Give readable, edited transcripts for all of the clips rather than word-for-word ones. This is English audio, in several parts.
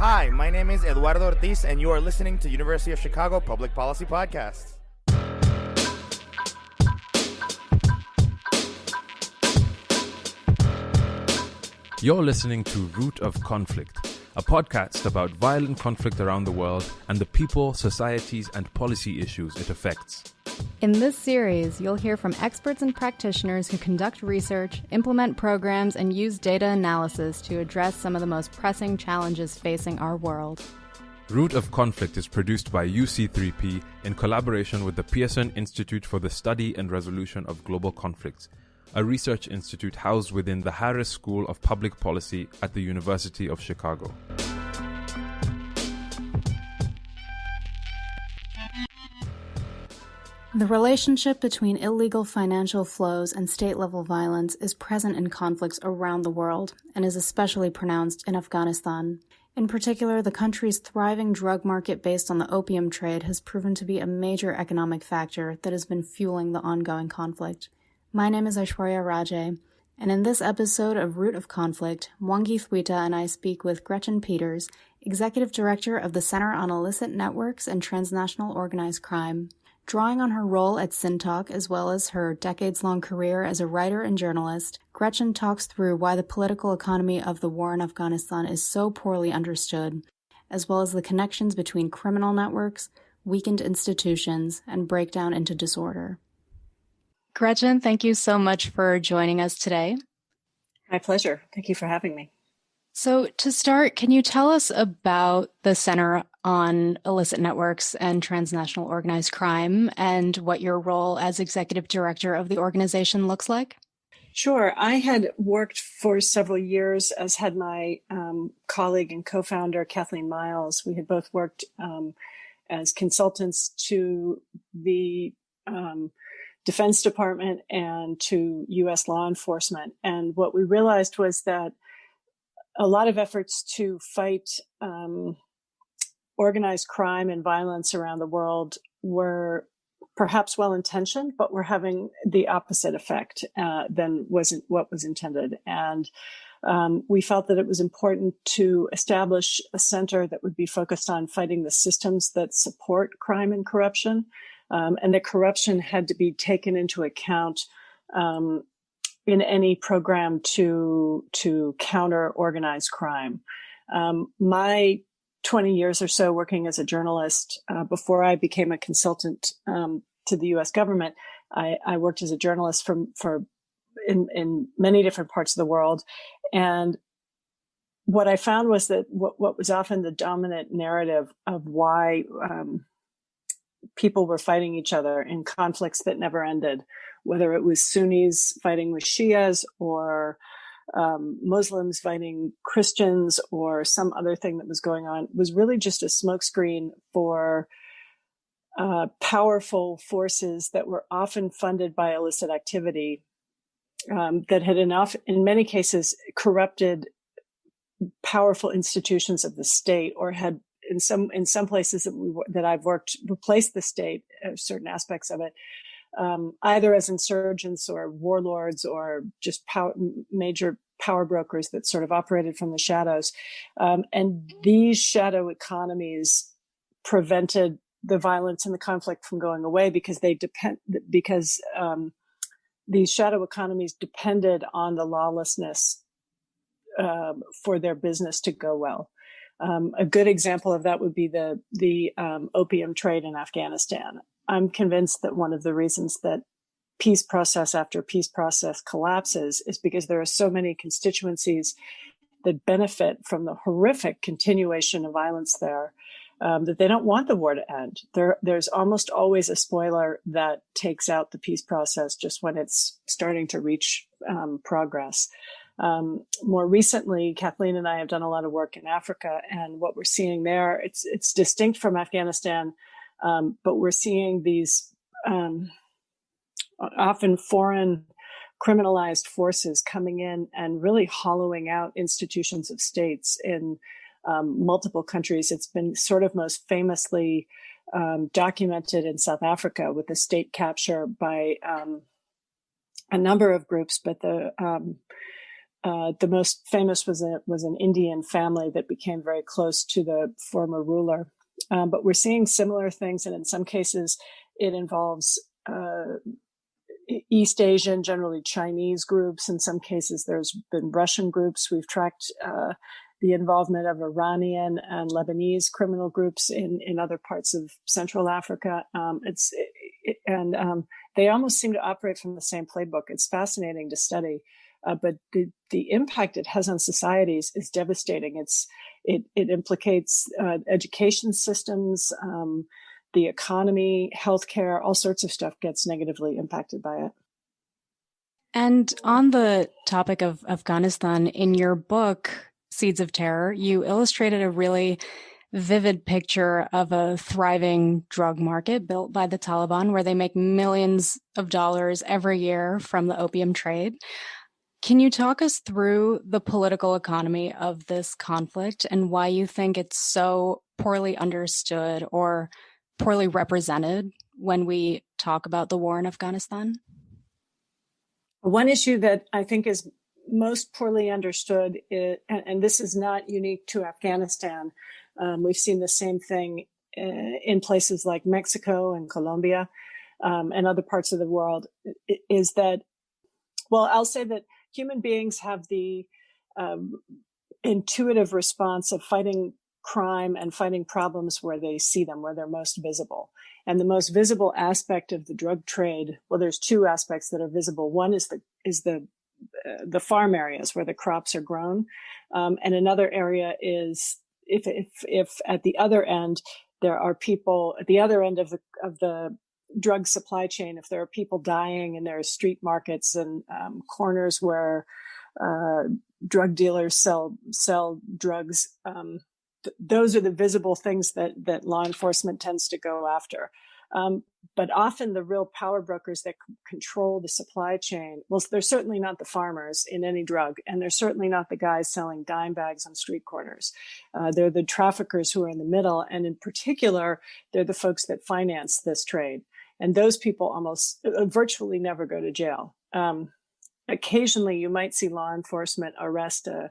Hi, my name is Eduardo Ortiz, and you are listening to University of Chicago Public Policy Podcasts. You're listening to Root of Conflict, a podcast about violent conflict around the world and the people, societies, and policy issues it affects. In this series, you'll hear from experts and practitioners who conduct research, implement programs, and use data analysis to address some of the most pressing challenges facing our world. Root of Conflict is produced by UC3P in collaboration with the Pearson Institute for the Study and Resolution of Global Conflicts, a research institute housed within the Harris School of Public Policy at the University of Chicago. The relationship between illegal financial flows and state-level violence is present in conflicts around the world and is especially pronounced in Afghanistan. In particular, the country's thriving drug market based on the opium trade has proven to be a major economic factor that has been fueling the ongoing conflict. My name is Aishwarya Raje, and in this episode of Root of Conflict, Mwangi Thuita and I speak with Gretchen Peters, Executive Director of the Center on Illicit Networks and Transnational Organized Crime. Drawing on her role at CINTOC as well as her decades-long career as a writer and journalist, Gretchen talks through why the political economy of the war in Afghanistan is so poorly understood, as well as the connections between criminal networks, weakened institutions, and breakdown into disorder. Gretchen, thank you so much for joining us today. My pleasure. Thank you for having me. So to start, can you tell us about the Center on Illicit Networks and Transnational Organized Crime and what your role as executive director of the organization looks like? Sure. I had worked for several years, as had my colleague and co-founder, Kathleen Miles. We had both worked as consultants to the Defense Department and to U.S. law enforcement. And what we realized was that a lot of efforts to fight organized crime and violence around the world were perhaps well-intentioned, but were having the opposite effect than wasn't what was intended. And we felt that it was important to establish a center that would be focused on fighting the systems that support crime and corruption, and that corruption had to be taken into account in any program to counter organized crime. My 20 years or so working as a journalist, before I became a consultant to the U.S. government, I worked as a journalist in many different parts of the world. And what I found was that what was often the dominant narrative of why people were fighting each other in conflicts that never ended, whether it was Sunnis fighting with Shias or Muslims fighting Christians or some other thing that was going on, was really just a smokescreen for powerful forces that were often funded by illicit activity that had in many cases, corrupted powerful institutions of the state, or had in some places that I've worked, replaced the state, certain aspects of it, either as insurgents or warlords or just major power brokers that sort of operated from the shadows. And these shadow economies prevented the violence and the conflict from going away because these shadow economies depended on the lawlessness for their business to go well. A good example of that would be the opium trade in Afghanistan. I'm convinced that one of the reasons that peace process after peace process collapses is because there are so many constituencies that benefit from the horrific continuation of violence there, that they don't want the war to end. There's almost always a spoiler that takes out the peace process just when it's starting to reach progress. More recently, Kathleen and I have done a lot of work in Africa, and what we're seeing there, it's distinct from Afghanistan, but we're seeing these often foreign criminalized forces coming in and really hollowing out institutions of states in multiple countries. It's been sort of most famously documented in South Africa with the state capture by a number of groups, but the The most famous was an Indian family that became very close to the former ruler. But we're seeing similar things, and in some cases, it involves East Asian, generally Chinese groups. In some cases, there's been Russian groups. We've tracked the involvement of Iranian and Lebanese criminal groups in other parts of Central Africa. They almost seem to operate from the same playbook. It's fascinating to study, but the impact it has on societies is devastating. It implicates education systems, the economy, healthcare, all sorts of stuff gets negatively impacted by it. And on the topic of Afghanistan, in your book, Seeds of Terror, you illustrated a really vivid picture of a thriving drug market built by the Taliban, where they make millions of dollars every year from the opium trade. Can you talk us through the political economy of this conflict and why you think it's so poorly understood or poorly represented when we talk about the war in Afghanistan? One issue that I think is most poorly understood, and this is not unique to Afghanistan, we've seen the same thing in places like Mexico and Colombia and other parts of the world, is that, well, I'll say that human beings have the intuitive response of fighting crime and fighting problems where they see them, where they're most visible. And the most visible aspect of the drug trade, well, there's two aspects that are visible. One is the farm areas where the crops are grown, and another area is if at the other end there are people at the other end of the drug supply chain, if there are people dying and there are street markets and corners where drug dealers sell drugs. Those are the visible things that law enforcement tends to go after. But often the real power brokers that control the supply chain, well, they're certainly not the farmers in any drug, and they're certainly not the guys selling dime bags on street corners. They're the traffickers who are in the middle, and in particular, they're the folks that finance this trade. And those people almost virtually never go to jail. Occasionally, you might see law enforcement arrest a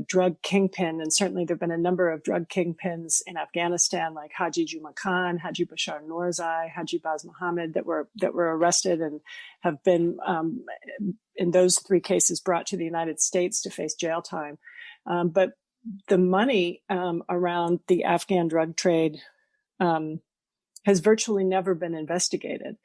drug kingpin, and certainly there have been a number of drug kingpins in Afghanistan, like Haji Juma Khan, Haji Bashar Nourzai, Haji Baz Mohammed, that were arrested and have been, in those three cases, brought to the United States to face jail time. But the money around the Afghan drug trade has virtually never been investigated.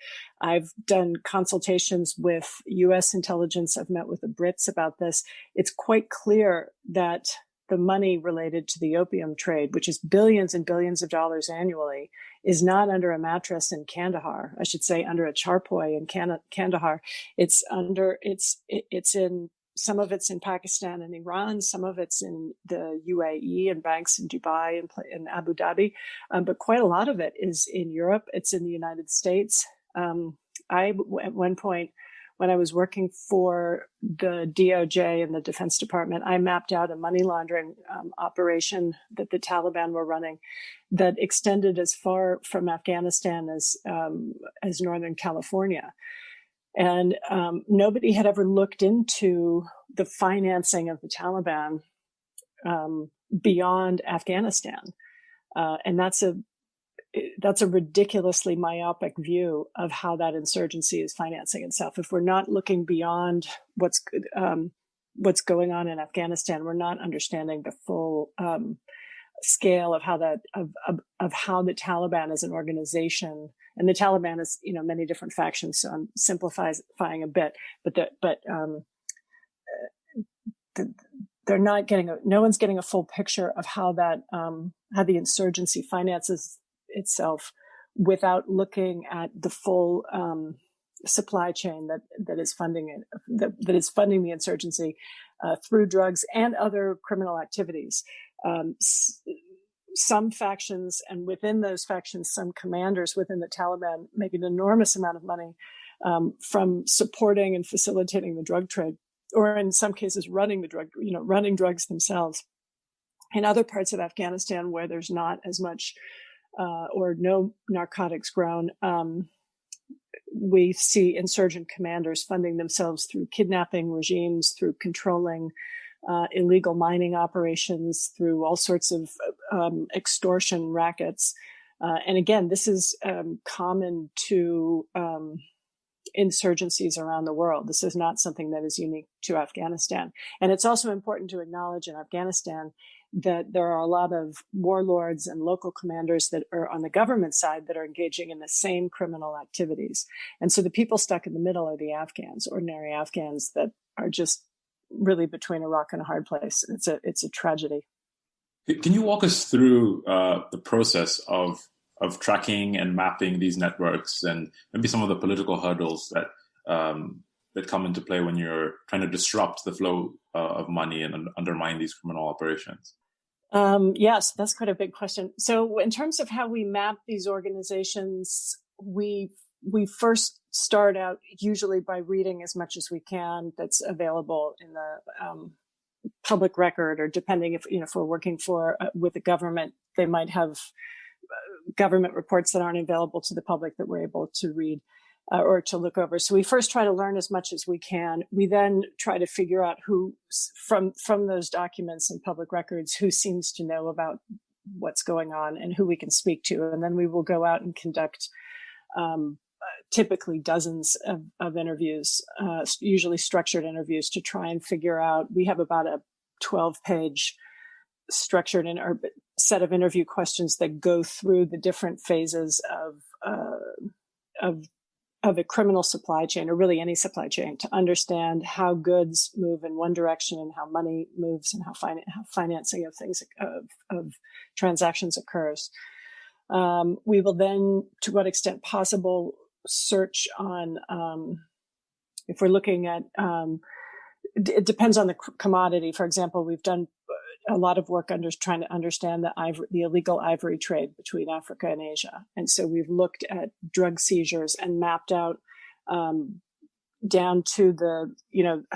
I've done consultations with U.S. intelligence. I've met with the Brits about this. It's quite clear that the money related to the opium trade, which is billions and billions of dollars annually, is not under a mattress in Kandahar. I should say under a charpoy in Kandahar. It's in, some of it's in Pakistan and Iran, some of it's in the UAE and banks in Dubai and Abu Dhabi, but quite a lot of it is in Europe. It's in the United States. At one point, when I was working for the DOJ and the Defense Department, I mapped out a money laundering operation that the Taliban were running that extended as far from Afghanistan as Northern California. And nobody had ever looked into the financing of the Taliban beyond Afghanistan. And that's a ridiculously myopic view of how that insurgency is financing itself. If we're not looking beyond what's going on in Afghanistan, we're not understanding the full scale of how how the Taliban as an organization, and the Taliban is, many different factions. So I'm simplifying a bit, but they're not getting no one's getting a full picture of how how the insurgency finances itself without looking at the full supply chain that is funding it, that is funding the insurgency through drugs and other criminal activities. Some factions, and within those factions, some commanders within the Taliban make an enormous amount of money from supporting and facilitating the drug trade, or in some cases running running drugs themselves. In other parts of Afghanistan where there's not as much or no narcotics grown, we see insurgent commanders funding themselves through kidnapping regimes, through controlling illegal mining operations, through all sorts of extortion rackets. And again, this is common to insurgencies around the world. This is not something that is unique to Afghanistan. And it's also important to acknowledge in Afghanistan that there are a lot of warlords and local commanders that are on the government side that are engaging in the same criminal activities. And so the people stuck in the middle are the Afghans, ordinary Afghans that are just really between a rock and a hard place. It's a tragedy. Can you walk us through the process of tracking and mapping these networks, and maybe some of the political hurdles that come into play when you're trying to disrupt the flow of money and undermine these criminal operations? Yes, that's quite a big question. So in terms of how we map these organizations, we first start out usually by reading as much as we can that's available in the public record, or depending if we're working with the government, they might have government reports that aren't available to the public that we're able to read or to look over. So we first try to learn as much as we can. We then try to figure out who from those documents and public records, who seems to know about what's going on and who we can speak to. And then we will go out and conduct typically dozens of interviews, usually structured interviews, to try and figure out. We have about a 12-page structured set of interview questions that go through the different phases of a criminal supply chain, or really any supply chain, to understand how goods move in one direction and how money moves and how financing of things of transactions occurs. We will then, to what extent possible, search on, if we're looking at, it depends on the commodity. For example, we've done a lot of work trying to understand the illegal ivory trade between Africa and Asia. And so we've looked at drug seizures and mapped out down to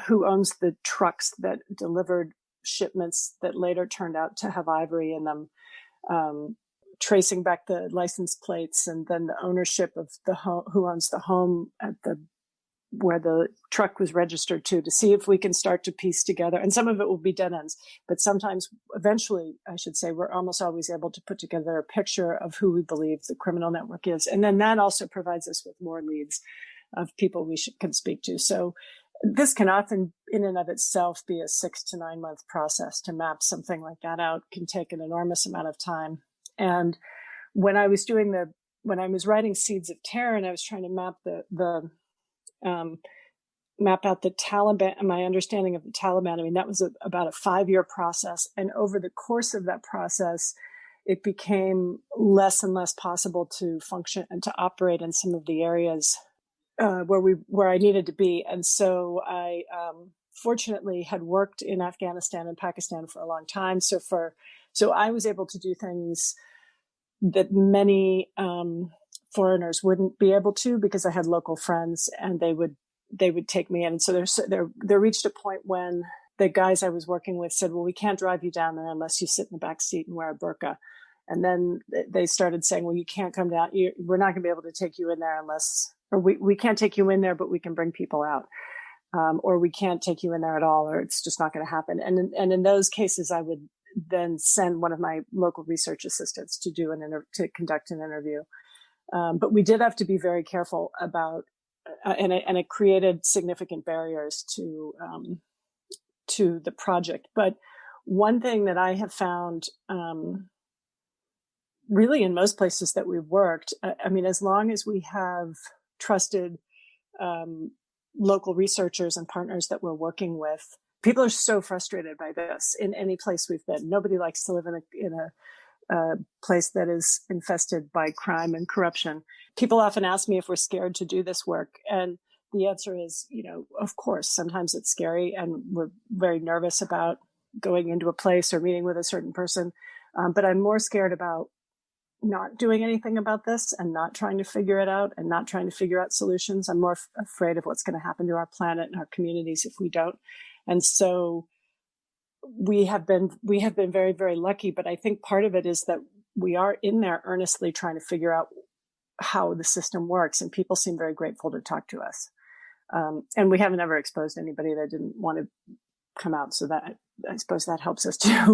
who owns the trucks that delivered shipments that later turned out to have ivory in them, tracing back the license plates and then the ownership of who owns the home at where the truck was registered to see if we can start to piece together. And some of it will be dead ends, but sometimes, eventually, I should say, we're almost always able to put together a picture of who we believe the criminal network is. And then that also provides us with more leads of people we can speak to. So this can often, in and of itself, be a 6 to 9 month process. To map something like that out can take an enormous amount of time. And when I was writing Seeds of Terror, and I was trying to map map out the Taliban, my understanding of the Taliban, I mean, that was about a 5-year process. And over the course of that process, it became less and less possible to function and to operate in some of the areas where I needed to be. And so I fortunately had worked in Afghanistan and Pakistan for a long time. So I was able to do things that many foreigners wouldn't be able to, because I had local friends and they would take me in. And so there reached a point when the guys I was working with said, well, we can't drive you down there unless you sit in the back seat and wear a burqa. And then they started saying, well, you can't come down. We're not going to be able to take you in there we can't take you in there, but we can bring people out. Or we can't take you in there at all, or it's just not going to happen. And in those cases, I would then send one of my local research assistants to conduct an interview. But we did have to be very careful about, and it created significant barriers to the project. But one thing that I have found, really in most places that we've worked, I mean, as long as we have trusted local researchers and partners that we're working with, people are so frustrated by this in any place we've been. Nobody likes to live in a place that is infested by crime and corruption. People often ask me if we're scared to do this work. And the answer is, of course, sometimes it's scary and we're very nervous about going into a place or meeting with a certain person. But I'm more scared about not doing anything about this and not trying to figure it out and not trying to figure out solutions. I'm more afraid of what's going to happen to our planet and our communities if we don't. And so we have been very, very lucky, but I think part of it is that we are in there earnestly trying to figure out how the system works, and people seem very grateful to talk to us. And we haven't ever exposed anybody that didn't want to come out, so that I suppose that helps us too.